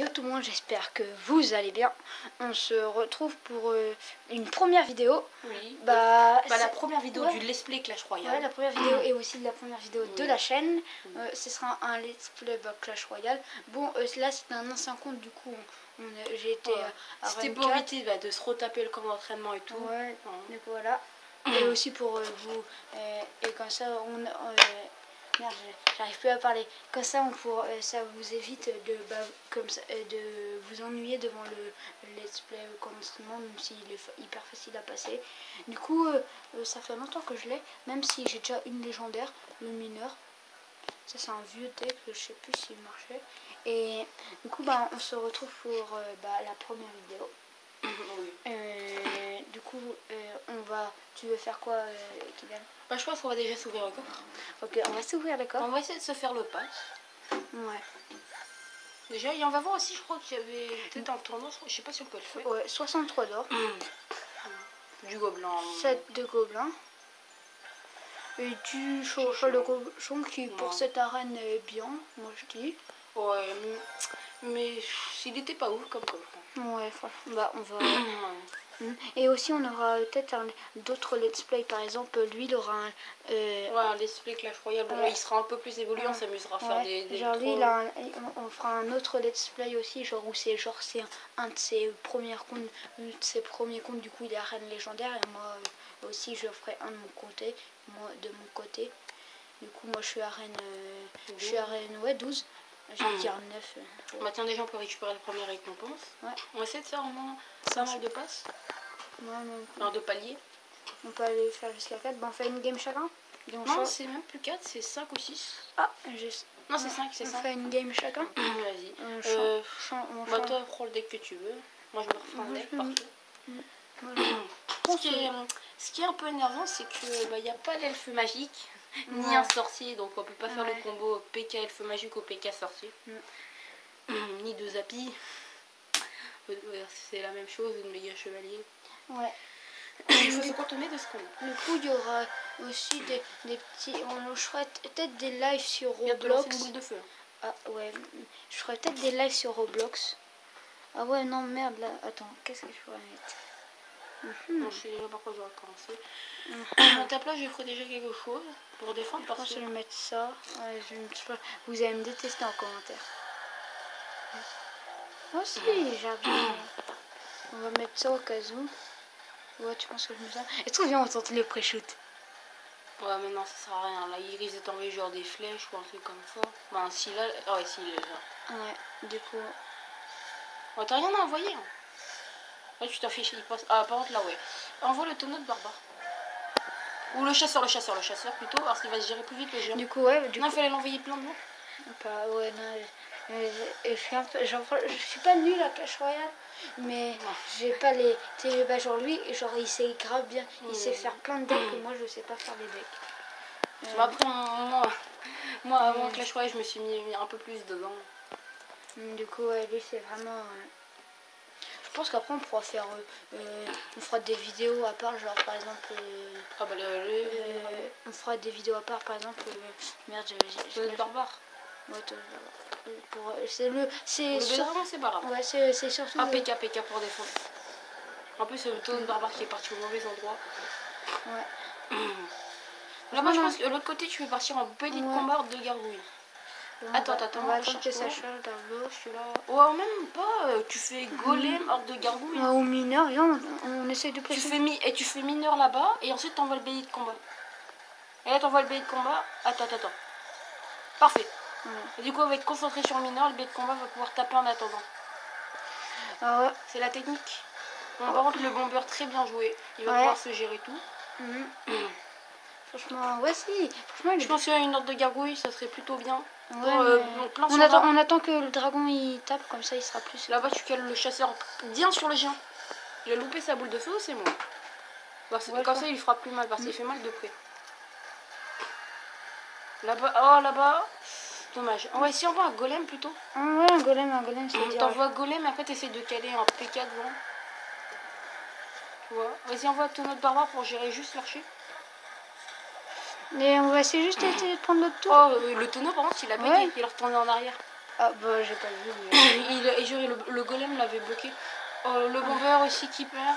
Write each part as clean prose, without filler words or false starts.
yo tout le monde, j'espère que vous allez bien. On se retrouve pour une première vidéo. Oui. La première vidéo du Let's Play Clash Royale. Ouais, la première vidéo et aussi la première vidéo de la chaîne. Ce sera un Let's Play Clash Royale. Bon, là c'est un ancien compte, du coup j'ai été à C'était Rank pour 4. éviter de se retaper le camp d'entraînement et tout. Ouais, donc voilà. Et aussi pour vous, et comme ça merde, j'arrive plus à parler. Comme ça, ça vous évite de vous ennuyer devant le let's play commencement, même s'il est hyper facile à passer. Du coup, ça fait longtemps que je l'ai, même si j'ai déjà une légendaire, le mineur. Ça, c'est un vieux deck, je sais plus s'il marchait. Et du coup, on se retrouve pour la première vidéo. Du coup, tu veux faire quoi, Kylian? Je pense qu'on va déjà s'ouvrir le coffre. Ok, on va s'ouvrir le coffre. On va essayer de se faire le pass. Ouais. Déjà, et on va voir aussi, je crois qu'il y avait peut-être un tournoi, je sais pas si on peut le faire. Ouais, 63 d'or. Du gobelin. 7 de gobelins. Et du cheval de cochon qui, pour cette arène, est bien, moi je dis. Ouais, mais s'il était pas ouf comme coffre. Ouais, franchement, on va... Et aussi on aura peut-être d'autres let's play, par exemple lui il aura un let's play Clash Royale, bon, il sera un peu plus évolué, on s'amusera à faire des genre lui on fera un autre let's play aussi, genre où c'est un de ses premiers comptes, du coup il est arène légendaire, et moi aussi je ferai un de mon côté, du coup moi je suis arène 12. J'ai dit un 9. Tiens, déjà on peut récupérer la première récompense. Ouais. On va essayer de faire au moins pas mal de passes. De paliers. On peut aller faire jusqu'à 4. On fait une game chacun. Non, c'est même plus 4, c'est 5 ou 6. Ah, non, c'est 5, c'est 5. On fait une game chacun. Vas-y. Toi, prends le deck que tu veux. Moi, je me refais un deck partout. Ce qui est un peu énervant, c'est que il n'y a pas l'elfe magique, ni un sorcier, donc on peut pas faire le combo PK elfe magique ou PK sorcier. Ni de Zappy. C'est la même chose, une méga chevalier. Ouais. Il faut se contenir de ce qu'on a. Du coup, il y aura aussi des petits... Je ferai peut-être des lives sur Roblox. Une boule de feu. Ah ouais, je ferai peut-être des lives sur Roblox. Ah ouais, non, merde, là. Attends, qu'est-ce que je pourrais mettre? Non, je sais déjà par quoi je vais commencer. À ta place, je ferai déjà quelque chose pour défendre. Je pense que je vais mettre ça. Ouais, vous allez me détester en commentaire. Moi aussi, j'arrive. On va mettre ça au cas où. Ouais, tu penses que je mets ça? Est-ce que viens on tente le pré-shoot? Ouais, mais non, ça sert à rien. Là, il risque de t'envoyer genre des flèches ou un truc comme ça. Si là... ouais, si, il est là. Ouais, du coup... Oh, t'as rien à envoyer, hein. Là, tu t'affiches, il passe... Ah, par contre, là, ouais. Envoie le tonneau de barbare. Ou le chasseur plutôt, parce qu'il va se gérer plus vite le géant. Du coup, ouais, il fallait l'envoyer plein de mots. Ouais, non, je suis pas nulle à Clash Royale, mais j'ai pas les genre lui, genre il sait grave bien, il sait faire plein de decks, que moi je sais pas faire les decks. Après, moi avant Clash Royale, je me suis mis un peu plus dedans. Du coup, ouais, lui c'est vraiment... Je pense qu'après on pourra faire, on fera des vidéos à part, genre par exemple, on fera des vidéos à part, par exemple, merde, j'ai le barbare. Ouais, c'est le dragon, c'est pas grave. Ouais, c'est surtout PK pour défendre. En plus, c'est le tonneau de barbare qui est parti au mauvais endroit. Ouais. Là-bas, je pense que de l'autre côté, tu veux partir en petit combat de gargouille. Attends, on va attendre que ça change d'abord. Ouais, même pas. Tu fais golem hors de gargouille. Ou mineur, viens, on essaye de placer. Tu fais mineur là-bas et ensuite t'envoies le bélier de combat. Et là, t'envoies le bélier de combat. Attends. Parfait. Et du coup, on va être concentré sur le mineur. Le bélier de combat va pouvoir taper en attendant. Ah ouais. C'est la technique. Bon, par contre, le bomber très bien joué. Il va pouvoir se gérer tout. Franchement, ouais, si. Franchement, je pense qu'une ordre de gargouille, ça serait plutôt bien. Ouais, on attend que le dragon il tape, comme ça il sera plus. Là-bas, tu cales le chasseur bien sur le géant. Il a loupé sa boule de feu, c'est bon. Comme ça, il fera plus mal parce qu'il fait mal de près. Là-bas. Dommage. On va essayer d'envoyer un golem plutôt. Ouais, un golem, c'est bien. T'envoies golem et après t'essaies de caler un PK devant. Tu vois. Vas-y, envoie ton autre barbare pour gérer juste l'archer. Mais on va essayer juste de prendre notre tour. Oh, le tonneau par contre il a bugué, il est retourné en arrière. Ah bah j'ai pas vu. Mais... Et juré, le golem l'avait bloqué. Oh, le bombeur aussi qui perd.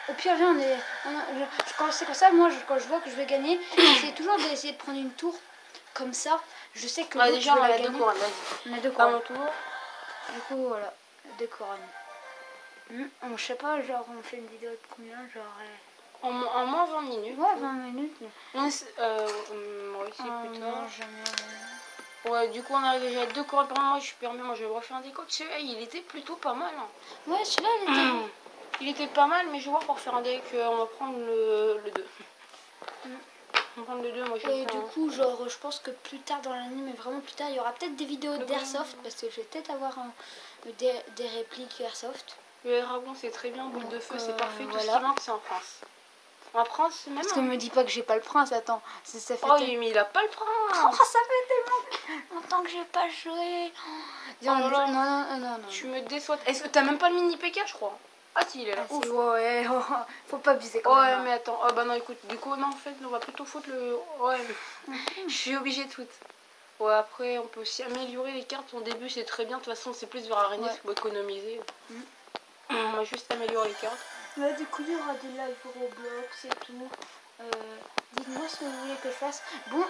Au pire, viens, quand c'est comme ça, moi, quand je vois que je vais gagner, j'essaie toujours d'essayer de prendre une tour comme ça. Je sais que déjà, on a 2 couronnes, vas-y. On a 2 couronnes. Mon tour. Du coup, voilà, 2 couronnes. Je sais pas, genre, on fait une vidéo de combien, genre... En moins 20 minutes. Ouais, 20 minutes. Moi aussi, plus tard. Non, jamais... Ouais, du coup, on a déjà 2 couronnes. Par moi, je suis permis, moi, je vais refaire un décompte. Celui-là, il était plutôt pas mal. Hein. Ouais, celui-là, il était... Il était pas mal, mais je vais voir pour faire un deck, on va prendre le 2. On va prendre le 2, moi je vais Et du coup, genre, je pense que plus tard dans l'année, mais vraiment plus tard, il y aura peut-être des vidéos d'Airsoft, parce que je vais peut-être avoir des répliques Airsoft. Le dragon, c'est très bien, boule de feu, c'est parfait. Tout ce qui manque, c'est en France. En France, même. Parce que me dis pas que j'ai pas le prince, attends. Ça fait mais il a pas le prince. Oh, ça fait tellement longtemps que j'ai pas joué. Non. Tu me déçois. Est-ce que t'as même pas le mini PK, je crois? Ah si, il est là. Si, ouais, faut pas abuser quand même. Ouais, mais attends. Oh bah non, écoute, du coup, non, en fait, on va plutôt foutre le... Ouais, je suis obligée de foutre. Ouais, après, on peut aussi améliorer les cartes. Au début, c'est très bien. De toute façon, c'est plus vers araignée, faut économiser. On va juste améliorer les cartes. Ouais, du coup, il y aura des lives Roblox et tout. Dites-moi ce que vous voulez que je fasse. Bon,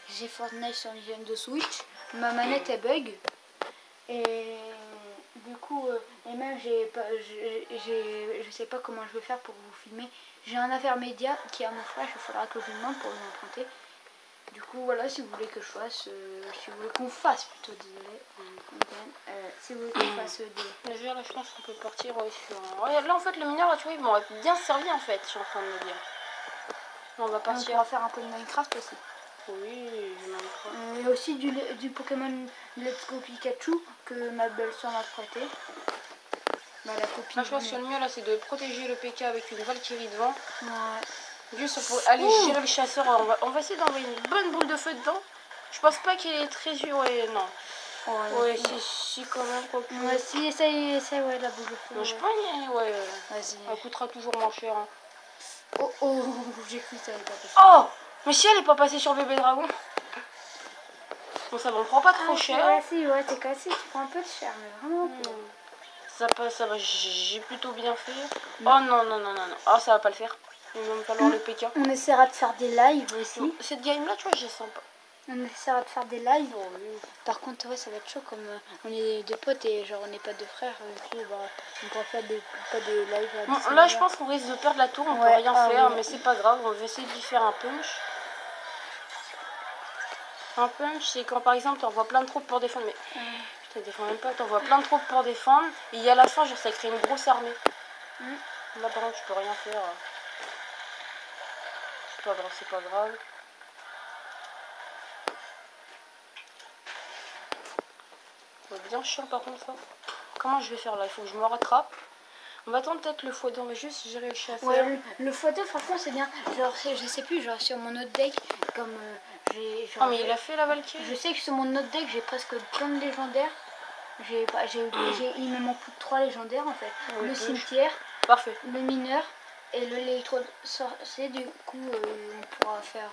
j'ai Fortnite sur Nintendo Switch. Ma manette, elle bug. Et... Du coup, et même je sais pas comment je vais faire pour vous filmer. J'ai un intermédiaire qui est à mon frère, il faudra que je lui demande pour lui emprunter. Du coup, voilà, si vous voulez que je fasse, si vous voulez qu'on fasse plutôt, désolé, si vous voulez qu'on fasse des... Déjà, là, je pense qu'on peut partir sur... Ouais, là, en fait, le mineur, tu vois, ils m'ont bien servi, en fait, je suis en train de me dire. On va partir... On va faire un peu de Minecraft aussi. Oui, Minecraft. Et aussi du Pokémon Let's Go Pikachu que ma belle-soeur m'a prêté. Bah, la copine. Je pense que le mieux là c'est de protéger le PK avec une Valkyrie devant. Ouais. Juste pour aller gérer le chasseur. On va essayer d'envoyer une bonne boule de feu dedans. Je pense pas qu'il est très dur. Ouais, non. Ouais, si quand même. Quoi que... Ouais, si, essaye, ouais, la boule de feu. Non, je peux y aller, ouais. Vas-y. Elle coûtera toujours moins cher. Hein. Oh, j'ai cru que ça allait pas passer. Oh, mais si elle est pas passée sur bébé dragon. Bon, ça m'en prend pas trop cher. Ouais, si, ouais, t'es cassé, tu prends un peu de cher, mais vraiment. Ça passe, ça va, j'ai plutôt bien fait. Oh non. Oh, ça va pas le faire. Il va me falloir le PK. On essaiera de faire des lives aussi. Cette game là, tu vois, j'ai sympa. On essaiera de faire des lives. Par contre, ouais, ça va être chaud comme on est deux potes et genre on n'est pas deux frères. On pourra faire pas de live. Bon, là, je pense qu'on risque de perdre la tour. On peut rien faire, mais c'est pas grave. On va essayer d'y faire un punch. Un punch, c'est quand par exemple tu envoies plein de troupes pour défendre. Mais putain, défends même pas. Tu envoies plein de troupes pour défendre. Et à la fin, genre, ça crée une grosse armée. Là, par contre, je peux rien faire. C'est pas grave. Bien chiant par contre ça. Comment je vais faire là? Il faut que je me rattrape. On va attendre peut-être le x2, on va juste gérer le chasseur. Ouais, le x2 franchement c'est bien. Genre je sais plus, genre sur mon autre deck, comme j'ai... Ah mais il a fait la Valkyrie. Je sais que sur mon autre deck j'ai presque plein de légendaires. Il me manque plus de 3 légendaires en fait. Le cimetière, parfait. Le mineur et le l'électro-sorcier. Du coup on pourra faire...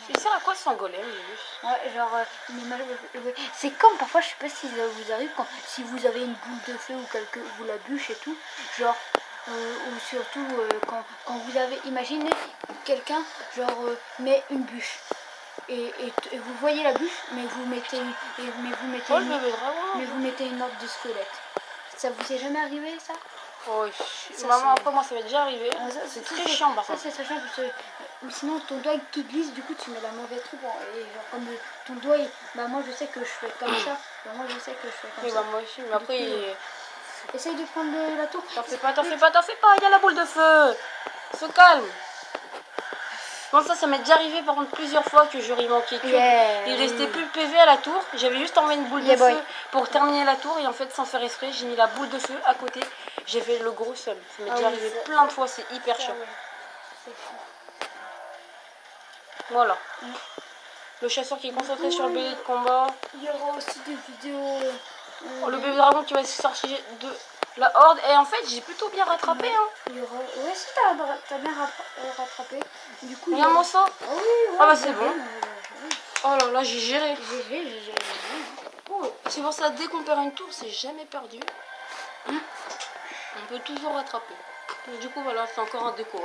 Il sert à quoi son golem? Ouais, genre c'est comme parfois, je sais pas si ça vous arrive si vous avez une boule de feu ou vous la bûche et tout, genre ou surtout quand vous avez, imaginez quelqu'un genre met une bûche et vous voyez la bûche mais vous mettez vous mettez une ordre de squelette. Ça vous est jamais arrivé ça? Oui, maman, après moi ça m'est déjà arrivé. C'est très chiant par contre. Ça c'est très chiant parce que ou sinon ton doigt qui glisse, du coup tu mets la mauvaise troupe et genre comme ton doigt bah moi je sais que je fais comme ça. Bah, moi je sais que je fais comme ça. Bah, moi aussi, mais après essaye de prendre la tour. T'en fais pas, il y a la boule de feu. Se calme. Bon, ça m'est déjà arrivé par contre plusieurs fois que j'aurais manqué que il restait plus de PV à la tour. J'avais juste envoyé une boule de feu pour terminer la tour et en fait sans faire exprès j'ai mis la boule de feu à côté. J'ai fait le gros seum. Ça m'est déjà arrivé plein de fois, c'est hyper chiant. Voilà. Le chasseur qui est concentré sur le bébé de combat. Il y aura aussi des vidéos. Le bébé dragon qui va se sortir de la horde. Et en fait j'ai plutôt bien rattrapé. Il y aura... Ouais, si t'as bien rattrapé. Du coup, regarde-moi ça. Ah oui, ouais, Ah bah c'est bon. Oui. Oh là là, j'ai géré. J'ai géré. Oh, c'est pour ça, dès qu'on perd une tour, c'est jamais perdu. On peut toujours rattraper. Et du coup, voilà, c'est encore un déco.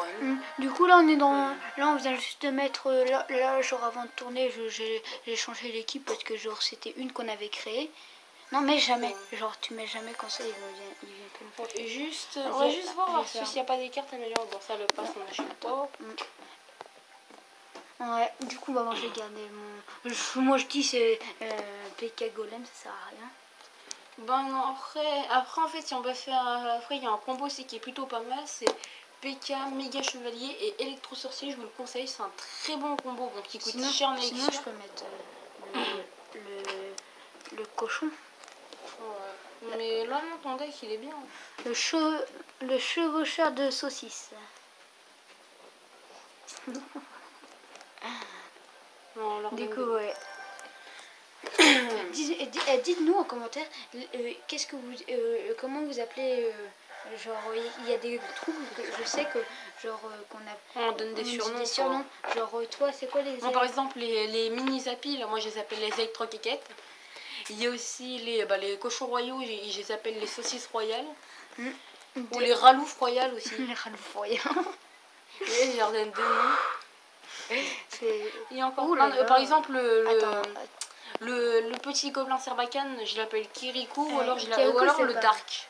Du coup, là, on est dans. Là, on vient juste de mettre. Là, genre, avant de tourner, j'ai changé l'équipe parce que, genre, c'était une qu'on avait créée. Non, mais jamais. Genre, tu mets jamais quand ça, ils viennent plus le faire. Et juste, on va juste voir s'il n'y a pas des cartes améliorées. Bon, ça, le passe, on n'achète pas. Ouais, du coup, bah, moi, j'ai gardé mon. Moi, je dis, c'est PK Golem, ça sert à rien. Ben non, après en fait, si on peut faire. Après, il y a un combo aussi qui est plutôt pas mal. C'est PK, Méga Chevalier et Électro Sorcier. Je vous le conseille, c'est un très bon combo. Bon, qui coûte cher, mais sinon, je peux mettre le cochon. Ouais. Mais là, non, ton deck, il est bien. Le chevaucheur de saucisse. Non, du coup, ouais. Dites-nous en commentaire qu'est-ce que vous comment vous appelez genre il y a des troubles que je sais que genre qu'on a on donne des surnoms, genre toi c'est quoi les par exemple les mini zappies là, moi je les appelle les électroquéquettes. Il y a aussi les cochons royaux, je les appelle les saucisses royales. Ou les raloufs royales aussi. Les raloufs royales. Et je leur donne deux noms. Il y a encore par exemple le petit gobelin Serbacane, je l'appelle Kirikou, ou alors, le Dark.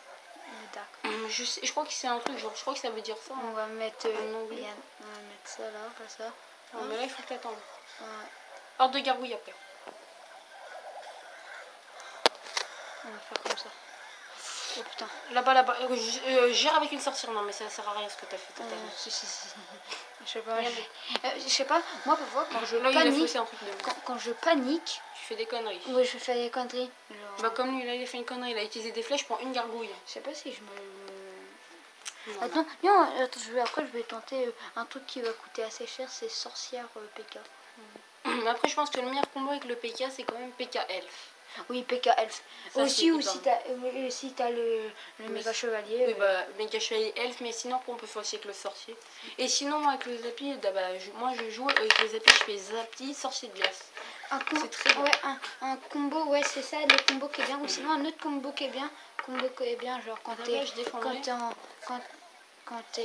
Je crois que c'est un truc, genre, je crois que ça veut dire ça. On va mettre, ça là, comme ça. Non, mais là, il faut que t'attendes. Ouais. Hors de gargouille après. On va faire comme ça. Oh putain. Là-bas. Gère avec une sorcière. Non, mais ça sert à rien ce que t'as fait tout à l'heure. Si. Je sais pas, moi parfois quand je panique, quand je panique, tu fais des conneries. Oui, je fais des conneries. Genre... Bah comme lui, là il a fait une connerie, il a utilisé des flèches pour une gargouille. Je sais pas si je me... Attends, après je vais tenter un truc qui va coûter assez cher, c'est sorcière PK. Après je pense que le meilleur combo avec le PK c'est quand même PK Elf. Oui, PK Elf. Ça, aussi, ou si t'as le méga chevalier. Oui, bah, méga chevalier Elf, mais sinon, on peut faire aussi avec le sorcier. Et sinon, moi, avec le Zappi, moi, je joue avec le Zappi, je fais Zappi, sorcier de glace. C'est très bien. Ouais, un combo, ouais, c'est ça, le combo qui est bien. Ou sinon, un autre combo qui est bien. Genre quand t'es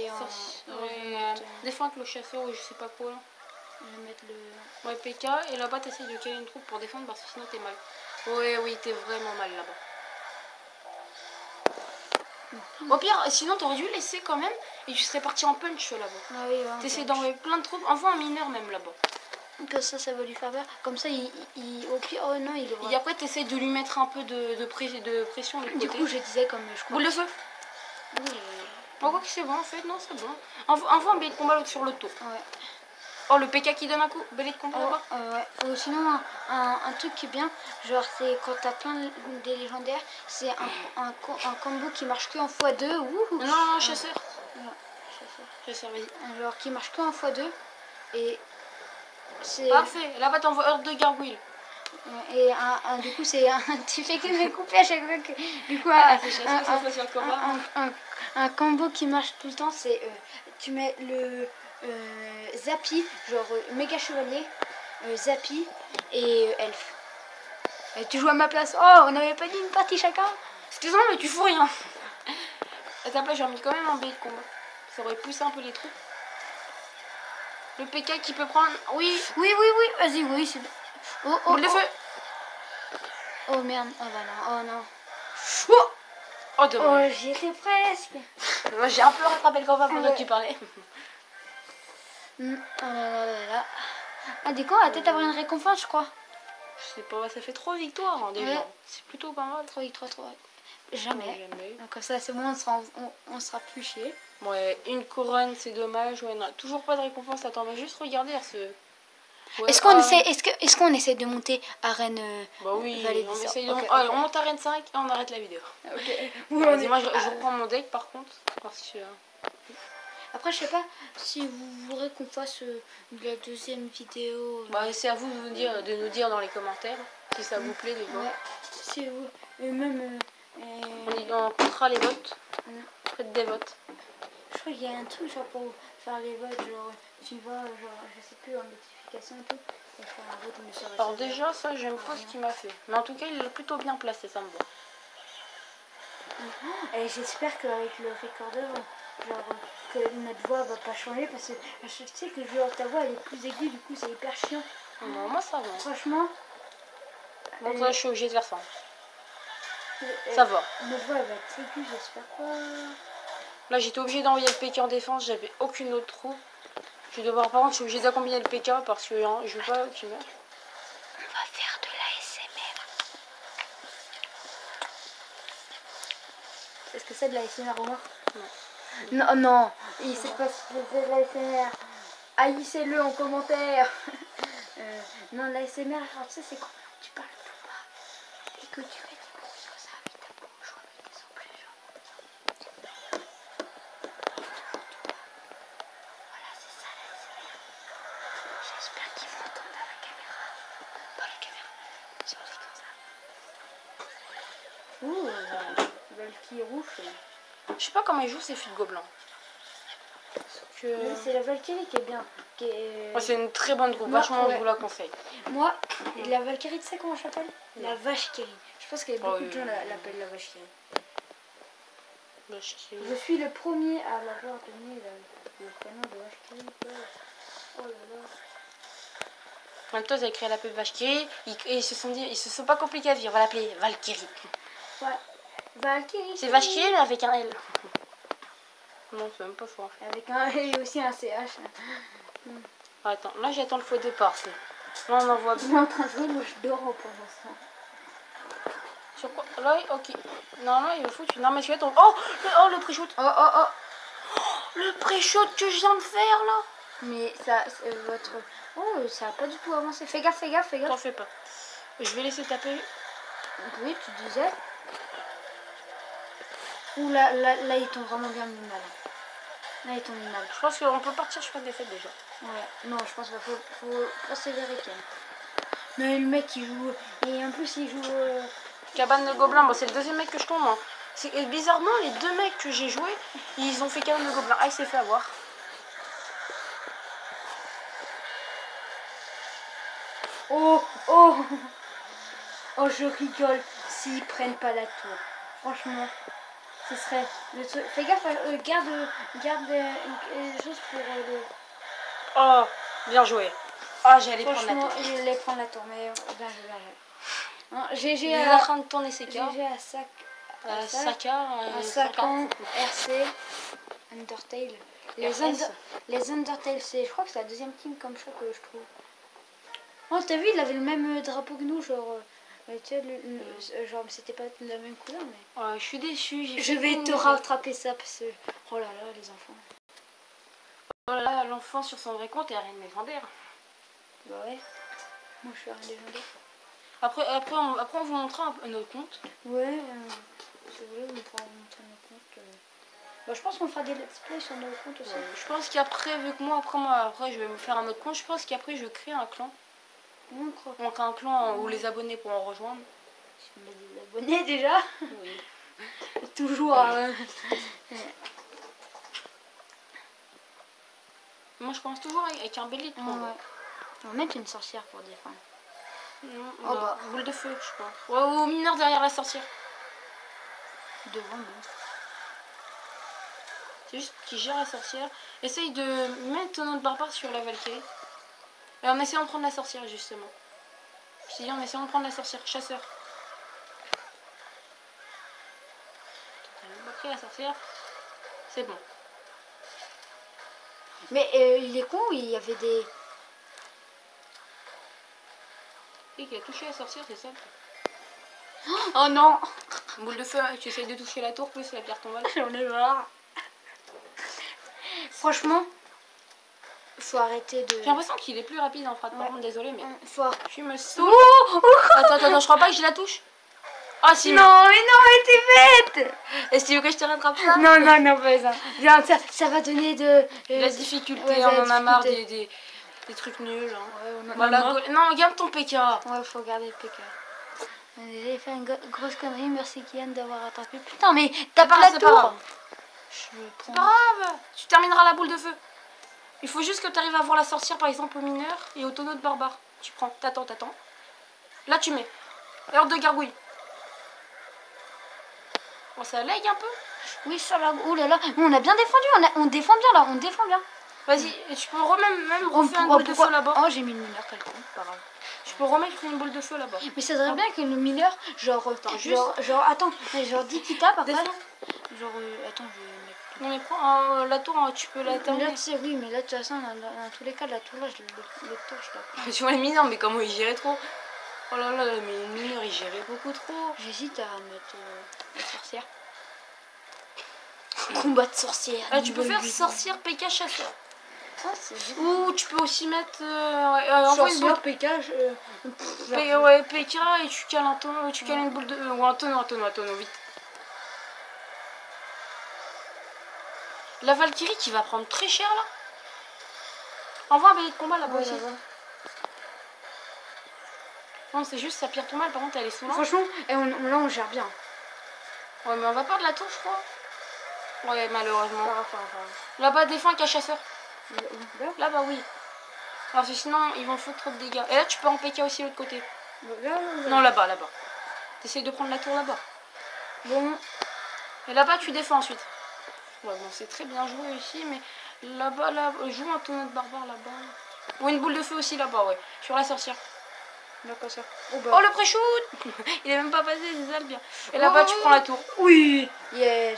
en. Des fois, avec le chasseur ou je sais pas quoi, là. Je vais mettre le. Ouais, PK, et là-bas, t'essayes de caler une troupe pour défendre parce que sinon, t'es mal. Ouais, oui, t'es vraiment mal là-bas. Au pire, sinon t'aurais dû laisser quand même et tu serais parti en punch là-bas. Ah oui, t'essaies d'envoyer plein de troupes, envoie un mineur même là-bas. Que ça va lui faire peur. Comme ça, au pire, oh non, il devrait. Et après, t'essaies de lui mettre un peu de pression de côté. Du coup, je disais comme je crois. Boule de feu. Pourquoi que c'est bon en fait? Non, c'est bon. Envoie un billet de combat sur le tour. Ouais. Oh, le PK qui donne un coup, billet de combat là-bas. Ouais. Ou sinon, un truc qui est bien, genre c'est quand t'as plein des légendaires, c'est un combo qui marche que en x2. Non, chasseur. Chasseur, vas-y. Genre qui marche que en x2. Et c'est. Parfait, là-bas t'envoies heure de gargouille. Et du coup, c'est tu fais que me couper à chaque fois que. Du coup, un combo qui marche tout le temps, c'est. Tu mets le. Zappi, genre méga chevalier, Zappi et Elf. Et tu joues à ma place. Oh, on n'avait pas dit une partie chacun. Excuse-moi, mais tu fous rien. À ta place, j'ai remis quand même un billet de combat. Ça aurait poussé un peu les troupes. Le PK qui peut prendre. Oui, vas-y, oui, c'est. Boule de feu. Oh merde, oh bah non, Oh dommage. Oh, j'y étais presque. Moi, j'ai un peu rattrapé le combat pendant que tu parlais. Ah, du coup, on va peut-être avoir une récompense, je crois. Je sais pas, ça fait 3 victoires hein, déjà. Ouais. C'est plutôt pas mal. 3 victoires. Jamais. Donc, comme ça, c'est bon, on sera plus chier. Ouais, une couronne, c'est dommage. Ouais, non, toujours pas de récompense. Attends, on va juste regarder ce. Ouais, est-ce qu'on essaie de monter arène Bah oui, on essaye de on monte arène 5 et on arrête la vidéo. Ok. Moi, je reprends mon deck par contre. Parce que. Après, je sais pas si vous voudrez qu'on fasse la deuxième vidéo. Bah, c'est à vous de nous dire dans les commentaires si ça vous plaît de voir. Ouais. Si vous. Même. On comptera les votes. Faites des votes. Je crois qu'il y a un truc genre pour faire les votes, genre tu vas, genre je sais plus, en notification et tout, et faire un vote, mais ça va. Alors déjà ça j'aime pas ce qu'il m'a fait. Mais en tout cas il l'a plutôt bien placé, ça me va. Et j'espère qu'avec le recorder, genre que notre voix va pas changer parce que je sais que genre, ta voix elle est plus aiguë, du coup c'est hyper chiant. Non, moi ça va. Franchement. Donc là je suis obligée de faire ça. Ça va. Notre voix elle va être aiguë, j'espère pas. Là j'étais obligée d'envoyer le PK en défense, j'avais aucune autre troupe. Je vais devoir, par contre je suis obligée d'accompagner le PK parce que hein, je veux pas qu'il meure. On va faire de l'ASMR. Est-ce que c'est de l'ASMR, Omar? Non. Non, non, il sait pas ce que c'est de l'ASMR. Haïssez-le en commentaire. Non, l'ASMR, tu sais, c'est quand tu parles tout bas et que tu fais des bruits comme ça avec ta bouche ou avec tes ongles, genre. Voilà, c'est ça l'ASMR. J'espère qu'ils m'entendent à la caméra. Pas la caméra, si on dit comme ça. Ouh, Valkyrie rouge. Je sais pas comment ils jouent ces filles de gobelins. Que... C'est la Valkyrie qui est bien. Ouais, c'est une très bonne troupe, vachement je vous la conseille. Moi, la Valkyrie, tu sais comment je l'appelle? La vache Kyrie. Je pense que beaucoup de gens l'appellent la vache Kyrie. Je suis le premier à l'avoir donné le prénom de vache Kyrie. Oh là là. En même temps, ils ont créé l'appel vache Kyrie et ils se sont pas compliqués à vivre. On va l'appeler Valkyrie. Ouais. Valkyrie. C'est vache Kyrie mais avec un L. Non, c'est même pas fort. Avec un L et aussi un CH. Attends, là j'attends le faux départ. Là on en voit bien. Il est en train de jouer, moi je dors pendant ça. Sur quoi? Là, ok. Non, là il me fout une arme à tuer. Oh, le pré-shoot. Oh. Le pré-shoot que je viens de faire là. Mais ça, votre... Oh, ça a pas du tout avancé. Fais gaffe. T'en fais pas. Je vais laisser taper. Oui, tu disais. Ouh là, ils t'ont vraiment bien mis mal. Là, ils t'ont mis mal. Je pense qu'on peut partir sur une défaite déjà. Ouais, non, je pense qu'il faut persévérer quand même. Mais le mec, il joue... Et en plus, il joue... Cabane de Gobelins, bon, c'est le deuxième mec que je tombe. Hein. Bizarrement, les deux mecs que j'ai joués, ils ont fait Cabane de Gobelins. Ah, il s'est fait avoir. Oh, je rigole s'ils prennent pas la tour. Franchement, ce serait le truc. Fais gaffe, garde une chose pour le... Oh, bien joué. Ah, j'allais prendre la tour. Il allait prendre la tour, mais bien joué. Hein, GG il est en train de tourner ses cartes. GG à Saka, RC, Undertale. Les Undertale, je crois que c'est la deuxième team comme ça que je trouve. Oh, t'as vu, il avait le même drapeau que nous, genre... tu sais, genre, c'était pas la même couleur, mais... Ouais, je suis déçue. Je vais te rattraper ça, parce que... Oh là là, les enfants. Oh là là, l'enfant sur son vrai compte est rien de légendaire. Bah ouais. Moi, je suis rien légendaire. Après, on vous montrera un autre compte. Ouais, c'est vrai, on pourra vous montrer notre compte. Bah, je pense qu'on fera des let's play sur notre compte aussi. Ouais, je pense qu'après, vu que moi, après, je vais me faire un autre compte. Je pense qu'après, je vais créer un clan. Donc un clan où les abonnés pourront rejoindre. Si on a des abonnés déjà. Oui. Toujours. Moi, je commence toujours avec un bélier de combat. Ouais. On va mettre une sorcière pour défendre. Non, oh bah. Boule de feu, je pense. Ouais, ou mineur derrière la sorcière. Devant nous. C'est juste qu'il gère la sorcière. Essaye de mettre ton autre barbare sur la Valkyrie. Et en essayant de prendre la sorcière, justement. Je t'ai dit, en essayant de prendre la sorcière. Chasseur. T'as pris la sorcière. C'est bon. Mais il est con, il y avait des... Et qui a touché la sorcière, c'est ça. Oh non. Boule de feu, tu essayes de toucher la tour, plus la pierre tombale. J'en ai marre. Franchement, faut arrêter de... J'ai l'impression qu'il est plus rapide en frappe. Par contre, désolé, mais... Tu me saoules. Attends, je crois pas que je la touche. Ah si. Non, mais t'es bête. Est-ce que tu veux que je te rattrape ça? Non, pas ça. Bien, ça va donner de... la difficulté, on en a marre des trucs nuls. Hein. Ouais, on en a marre. Non, garde ton PK. Ouais, faut garder le PK. J'ai fait une grosse connerie, merci Kian d'avoir rattrapé. Putain, mais t'as pas la tour. C'est pas grave. Tu termineras la boule de feu. Il faut juste que tu arrives à voir la sorcière, par exemple, au mineur et au tonneau de barbare. Tu prends, t'attends. Là, tu mets. Heure de gargouille. Bon, ça lag un peu. Oui, ça lag. Oh là là, on a bien défendu. On défend bien là, on défend bien. Vas-y, tu peux même refaire une boule de feu là-bas. Oh, j'ai mis le mineur quelqu'un, pas grave. Je peux remettre une boule de feu là-bas. Mais ça serait bien que le mineur, genre, attends, genre Dikita par contre. Genre, attends, je vais mettre. Non mais prends la tour, tu peux la terminer. Mais là, tu sais, oui, mais là, de toute façon, dans tous les cas, la tour là, le torche là. Tu vois les mineurs, mais comment ils géraient trop. Oh là là, mais les mineurs, ils géraient beaucoup trop. J'hésite à mettre la sorcière. Combat de sorcière. Ah, tu peux faire sorcière PK chasseur. Ah, c'est ou tu peux aussi mettre sorcière PK. Ouais, PK et tu cales un tonneau, tu cales une boule de. Ou un tonneau vite. La Valkyrie qui va prendre très cher là. Envoie un billet de combat là-bas aussi. Non, c'est juste ça pire tout mal, par contre elle est sous. Franchement, là on gère bien. Ouais, mais on va perdre la tour, je crois. Ouais, malheureusement. Là-bas, défends avec un chasseur. Là-bas, oui. Parce que sinon, ils vont foutre trop de dégâts. Et là, tu peux en PK aussi l'autre côté. Non, là-bas. T'essayes de prendre la tour là-bas. Bon. Et là-bas, tu défends ensuite. Ouais, bon, c'est très bien joué ici, mais là-bas, joue un tonneau de barbare là-bas. Ou une boule de feu aussi là-bas, ouais. Sur la sorcière. D'accord, ça. Oh, le pré-shoot. Il est même pas passé, c'est ça le bien. Et là-bas, tu prends la tour. Oui. Yeah,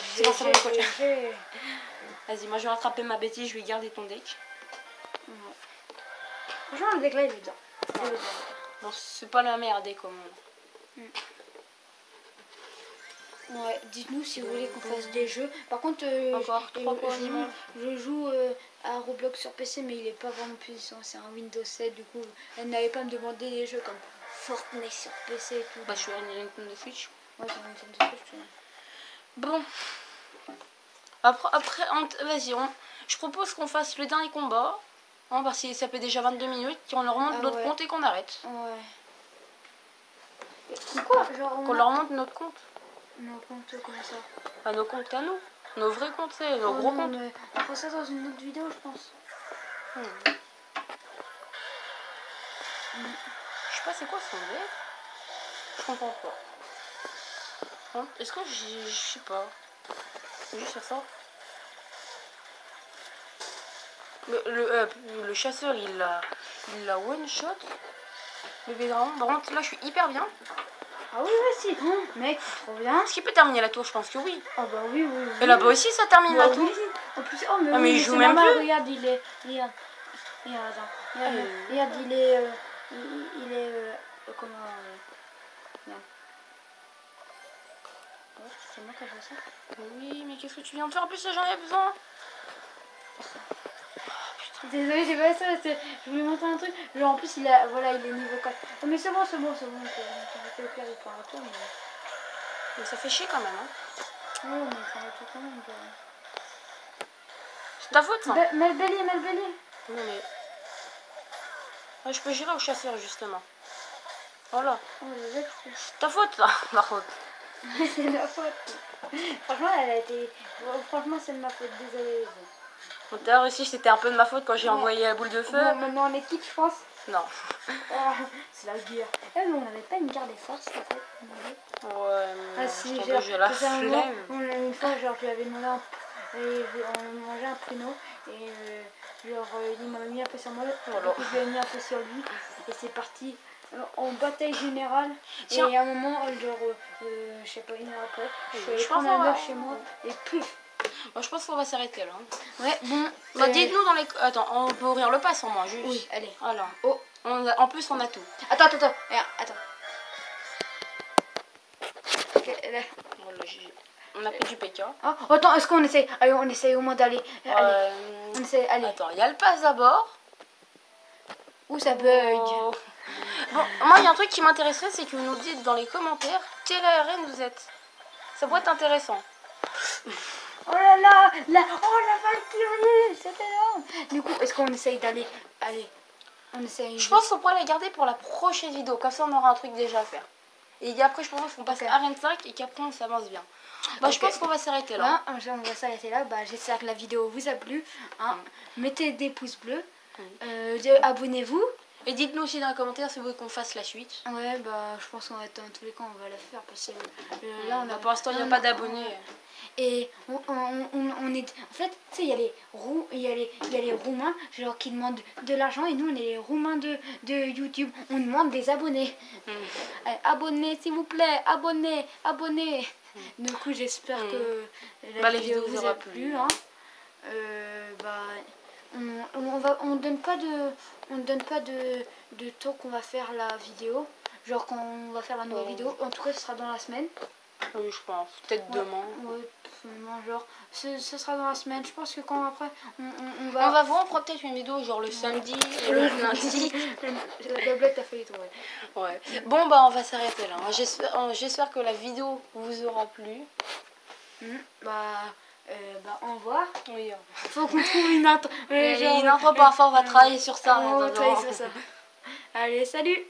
Vas-y, moi je vais rattraper ma bêtise, je vais garder ton deck. Franchement, le deck là, il est bien. Bon, c'est pas la merde deck au monde. Ouais, dites-nous si vous voulez qu'on fasse des jeux. Par contre, je joue à Roblox sur PC, mais il est pas vraiment puissant. C'est un Windows 7, du coup, elle n'avait pas à me demander des jeux comme Fortnite sur PC et tout. Bah, je suis à Nintendo Switch. Ouais, c'est Nintendo Switch. Bon. Après vas-y, je propose qu'on fasse le dernier combat. Hein, parce que ça fait déjà 22 minutes, qu'on leur montre notre compte et qu'on arrête. Ouais. Quoi genre, qu'on leur montre notre compte. Nos comptes, comment ça? Pas nos comptes à nous. Nos vrais comptes, c'est nos gros comptes. On fera ça dans une autre vidéo, je pense. Je sais pas, c'est quoi son deck? Je comprends pas. Hein? Est-ce que je sais pas. Je vais juste faire ça. Le chasseur, il l'a one shot. Le vétéran. Par contre, là, je suis hyper bien. Ah oui, si. Mec, trop bien. Est-ce qu'il peut terminer la tour? Je pense que oui. Ah bah oui. Et là-bas aussi, ça termine la tour. En plus, mais il joue même plus. Regarde, il est... Regarde, il est... comment... C'est moi qui ai fait ça. Oui, mais qu'est-ce que tu viens de faire? En plus, j'en ai besoin. Désolée, j'ai pas ça, je voulais montrer un truc. Genre en plus il est niveau 4. Oh, mais c'est bon, c'est bon. Il prend la tour, mais ça fait chier quand même, hein. Oui, mais il prend la tour quand même. C'est ta faute, ça. Mets le bélier. Non mais... Ah, je peux gérer au chasseur, justement. Voilà. C'est ta faute, là, par contre. C'est ma faute. Franchement, elle a été... Franchement, c'est de ma faute, désolée. Bon, d'ailleurs, ici, c'était un peu de ma faute quand j'ai envoyé la boule de feu. Bon, maintenant on est quitte, je pense. Non. C'est la guerre. Mais on n'avait pas une garde des forces, en fait. Ouais, mais si, j'ai la flemme. Une fois, genre, je lui avais demandé on mangeait un pruneau et genre, il m'a mis un peu sur moi, du coup, je lui ai mis un peu sur lui et c'est parti en bataille générale. Tiens. Et à un moment, genre, je sais pas, une heure après, je suis allée prendre un œuf chez moi et puf. Bon, je pense qu'on va s'arrêter là. Ouais, bon. Bah, dites-nous dans les... Attends, on peut ouvrir le pass en moins, juste. Oui, allez. Voilà. Oh. En plus, on a tout. Attends. Regarde, attends. Okay, là. Voilà, on a pris du PK. Oh, attends, est-ce qu'on essaye? Allez, on essaye au moins d'aller. On essaye, allez. Attends, il y a le pass d'abord. Ouh, ça bug. Oh. Bon, moi, il y a un truc qui m'intéresserait, c'est que vous nous dites dans les commentaires quelle ARN vous êtes. Ça pourrait être intéressant. Oh là là, la Valkyrie, c'est énorme. Du coup, est-ce qu'on essaye d'aller... Allez, on essaye... Je pense qu'on pourrait la garder pour la prochaine vidéo, comme ça on aura un truc déjà à faire. Et après, je pense qu'on passe à Arène 5 et qu'après on s'avance bien. Bah, je pense qu'on va s'arrêter là. On va s'arrêter là. Bah, j'espère que la vidéo vous a plu. Hein. Mettez des pouces bleus. Abonnez-vous. Et dites-nous aussi dans les commentaires si vous voulez qu'on fasse la suite. Ouais, bah, je pense qu'on va dans tous les cas, on va la faire parce que là, pour l'instant, il n'y a pas d'abonnés. Et on est... En fait, tu sais, il y a les Roumains genre, qui demandent de l'argent et nous, on est les Roumains de YouTube. On demande des abonnés. Abonnez, s'il vous plaît. Abonnez. Du coup, j'espère que la vidéo vous a plu. Hein. On donne pas de temps qu'on va faire la vidéo. Genre quand on va faire la nouvelle vidéo. En tout cas, ce sera dans la semaine. Oui, je pense. Peut-être demain. Ouais, genre, ce sera dans la semaine. Je pense que quand après, on va voir, on fera peut-être une vidéo genre le samedi et le lundi. La blague t'a fait tomber. Ouais. Bon, bah, on va s'arrêter là. J'espère que la vidéo vous aura plu. Au revoir. Oui. Faut qu'on trouve une intro. Une intro, parfois, on va travailler sur ça. On va travailler sur ça. Allez, salut!